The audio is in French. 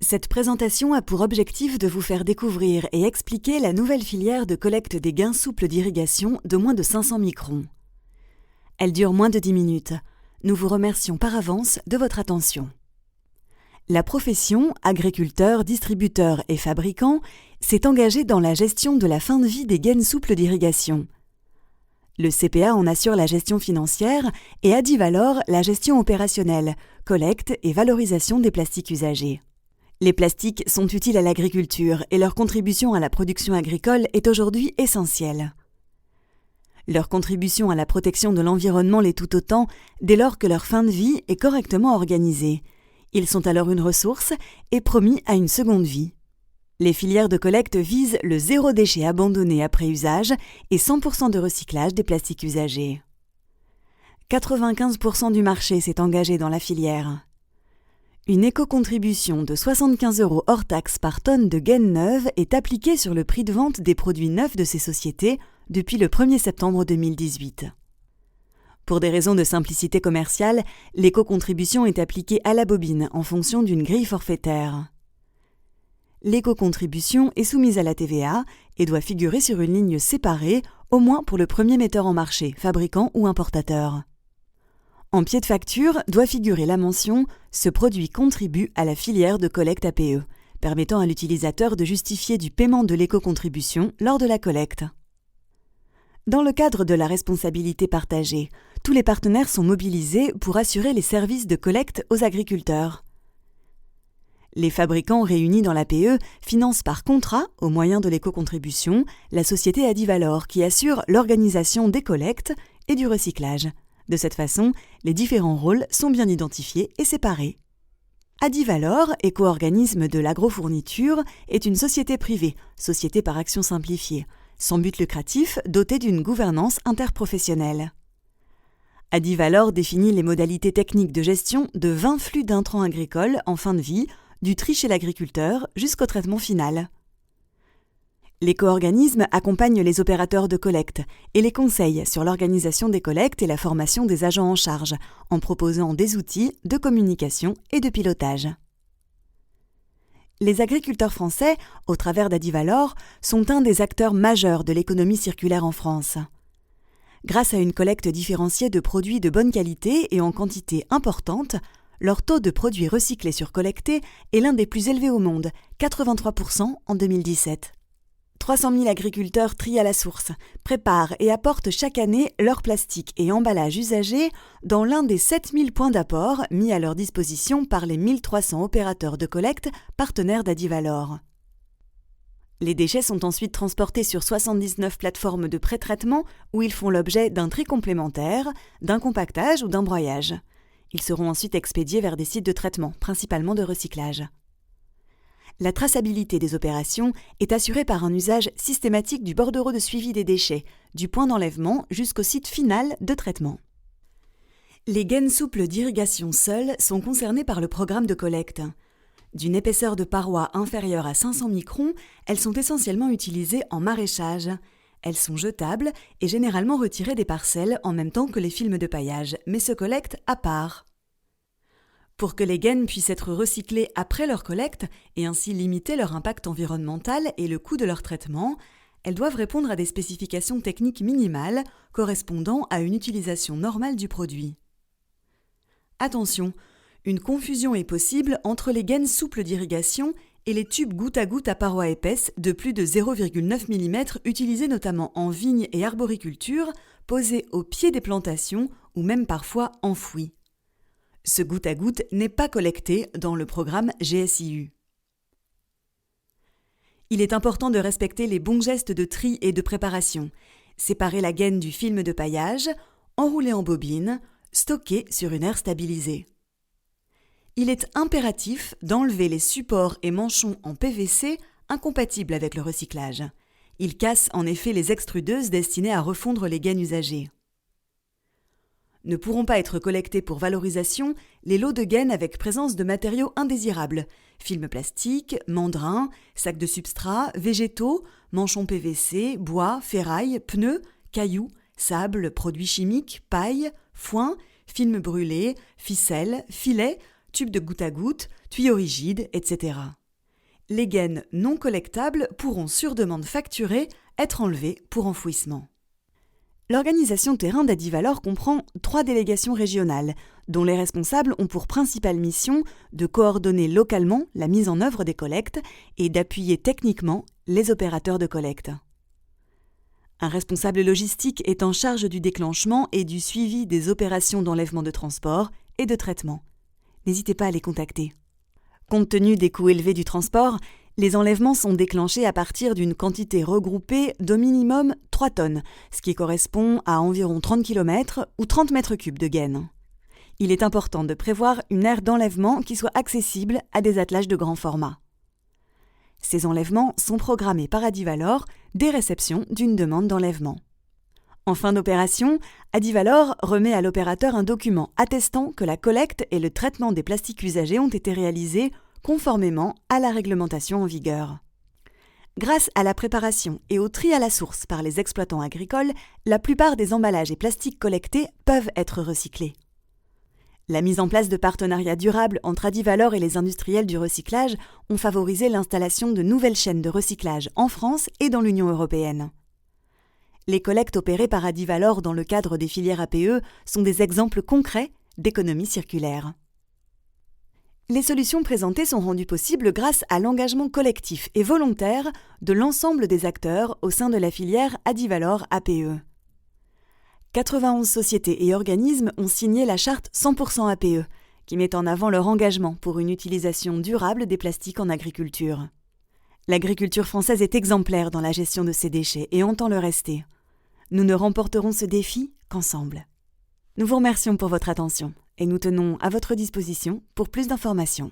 Cette présentation a pour objectif de vous faire découvrir et expliquer la nouvelle filière de collecte des gains souples d'irrigation de moins de 500 microns. Elle dure moins de 10 minutes. Nous vous remercions par avance de votre attention. La profession, agriculteur, distributeur et fabricant, s'est engagée dans la gestion de la fin de vie des gaines souples d'irrigation. Le CPA en assure la gestion financière et Adivalor la gestion opérationnelle, collecte et valorisation des plastiques usagés. Les plastiques sont utiles à l'agriculture et leur contribution à la production agricole est aujourd'hui essentielle. Leur contribution à la protection de l'environnement l'est tout autant dès lors que leur fin de vie est correctement organisée. Ils sont alors une ressource et promis à une seconde vie. Les filières de collecte visent le zéro déchet abandonné après usage et 100% de recyclage des plastiques usagés. 95% du marché s'est engagé dans la filière. Une éco-contribution de 75 € hors taxe par tonne de gaines neuves est appliquée sur le prix de vente des produits neufs de ces sociétés depuis le 1er septembre 2018. Pour des raisons de simplicité commerciale, l'éco-contribution est appliquée à la bobine en fonction d'une grille forfaitaire. L'éco-contribution est soumise à la TVA et doit figurer sur une ligne séparée, au moins pour le premier metteur en marché, fabricant ou importateur. En pied de facture doit figurer la mention « Ce produit contribue à la filière de collecte APE », permettant à l'utilisateur de justifier du paiement de l'éco-contribution lors de la collecte. Dans le cadre de la responsabilité partagée, tous les partenaires sont mobilisés pour assurer les services de collecte aux agriculteurs. Les fabricants réunis dans l'APE financent par contrat, au moyen de l'éco-contribution, la société Adivalor qui assure l'organisation des collectes et du recyclage. De cette façon, les différents rôles sont bien identifiés et séparés. Adivalor, éco-organisme de l'agrofourniture, est une société privée, société par action simplifiée, sans but lucratif, dotée d'une gouvernance interprofessionnelle. Adivalor définit les modalités techniques de gestion de 20 flux d'intrants agricoles en fin de vie, du tri chez l'agriculteur jusqu'au traitement final. L'éco-organisme accompagne les opérateurs de collecte et les conseille sur l'organisation des collectes et la formation des agents en charge, en proposant des outils de communication et de pilotage. Les agriculteurs français, au travers d'Adivalor, sont un des acteurs majeurs de l'économie circulaire en France. Grâce à une collecte différenciée de produits de bonne qualité et en quantité importante, leur taux de produits recyclés sur collectés est l'un des plus élevés au monde, 83% en 2017. 300 000 agriculteurs trient à la source, préparent et apportent chaque année leurs plastiques et emballages usagés dans l'un des 7 000 points d'apport mis à leur disposition par les 1 300 opérateurs de collecte partenaires d'Adivalor. Les déchets sont ensuite transportés sur 79 plateformes de pré-traitement où ils font l'objet d'un tri complémentaire, d'un compactage ou d'un broyage. Ils seront ensuite expédiés vers des sites de traitement, principalement de recyclage. La traçabilité des opérations est assurée par un usage systématique du bordereau de suivi des déchets, du point d'enlèvement jusqu'au site final de traitement. Les gaines souples d'irrigation seules sont concernées par le programme de collecte. D'une épaisseur de paroi inférieure à 500 microns, elles sont essentiellement utilisées en maraîchage. Elles sont jetables et généralement retirées des parcelles en même temps que les films de paillage, mais se collectent à part. Pour que les gaines puissent être recyclées après leur collecte et ainsi limiter leur impact environnemental et le coût de leur traitement, elles doivent répondre à des spécifications techniques minimales correspondant à une utilisation normale du produit. Attention, une confusion est possible entre les gaines souples d'irrigation et les tubes goutte à goutte à parois épaisses de plus de 0,9 mm utilisés notamment en vigne et arboriculture, posés au pied des plantations ou même parfois enfouis. Ce goutte à goutte n'est pas collecté dans le programme GSIU. Il est important de respecter les bons gestes de tri et de préparation. Séparer la gaine du film de paillage, enrouler en bobine, stocker sur une aire stabilisée. Il est impératif d'enlever les supports et manchons en PVC incompatibles avec le recyclage. Ils cassent en effet les extrudeuses destinées à refondre les gaines usagées. Ne pourront pas être collectés pour valorisation les lots de gaines avec présence de matériaux indésirables, films plastiques, mandrins, sacs de substrat, végétaux, manchons PVC, bois, ferraille, pneus, cailloux, sable, produits chimiques, paille, foin, films brûlés, ficelles, filets, tubes de goutte à goutte, tuyaux rigides, etc. Les gaines non collectables pourront sur demande facturée être enlevées pour enfouissement. L'organisation terrain d'Adivalor comprend 3 délégations régionales, dont les responsables ont pour principale mission de coordonner localement la mise en œuvre des collectes et d'appuyer techniquement les opérateurs de collecte. Un responsable logistique est en charge du déclenchement et du suivi des opérations d'enlèvement de transport et de traitement. N'hésitez pas à les contacter. Compte tenu des coûts élevés du transport, les enlèvements sont déclenchés à partir d'une quantité regroupée d'au minimum 3 tonnes, ce qui correspond à environ 30 km ou 30 mètres cubes de gaines. Il est important de prévoir une aire d'enlèvement qui soit accessible à des attelages de grand format. Ces enlèvements sont programmés par Adivalor dès réception d'une demande d'enlèvement. En fin d'opération, Adivalor remet à l'opérateur un document attestant que la collecte et le traitement des plastiques usagés ont été réalisés conformément à la réglementation en vigueur. Grâce à la préparation et au tri à la source par les exploitants agricoles, la plupart des emballages et plastiques collectés peuvent être recyclés. La mise en place de partenariats durables entre Adivalor et les industriels du recyclage ont favorisé l'installation de nouvelles chaînes de recyclage en France et dans l'Union européenne. Les collectes opérées par Adivalor dans le cadre des filières APE sont des exemples concrets d'économie circulaire. Les solutions présentées sont rendues possibles grâce à l'engagement collectif et volontaire de l'ensemble des acteurs au sein de la filière Adivalor APE. 91 sociétés et organismes ont signé la charte 100% APE, qui met en avant leur engagement pour une utilisation durable des plastiques en agriculture. L'agriculture française est exemplaire dans la gestion de ces déchets et entend le rester. Nous ne remporterons ce défi qu'ensemble. Nous vous remercions pour votre attention et nous tenons à votre disposition pour plus d'informations.